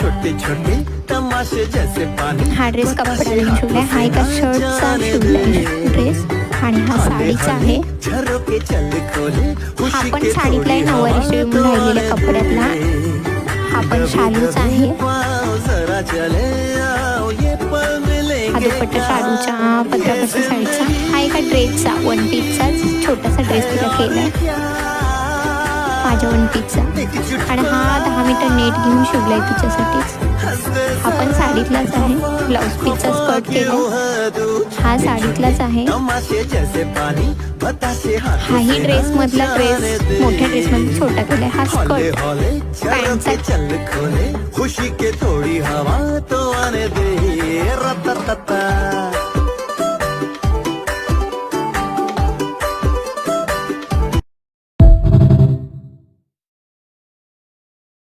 छोटे छोटे तमाशे जैसे पानी। हा ड्रेस कपड्याने शिवलाय, हा एका शर्टचा शिवलाय ड्रेस आणि हा साडीचा आहे। हा पण साडीतला आहे, नऊवारी शिवून राहिलेल्या कपड्यातला। हा पण शालूचा आहे, हा दुपट्टा शालूच्या पदरापासून साडीचा। हा एका ड्रेसचा वन पीसचा छोटासा ड्रेस तिला केलाय माझ्या वन पीसचा, आणि हा 10 मीटर नेट घेऊन शिवलाय तिच्यासाठीच। हा पण साडीतलाच आहे, ब्लाऊज पीसचा स्कर्ट केला, हा साडीतलाच आहे। हाही ड्रेस मधला ड्रेस मोठ्या ड्रेस मध्ये छोटा केलाय, हा स्कर्ट पॅन्टचा। खुशी के थोड़ी हवा तो आने दे।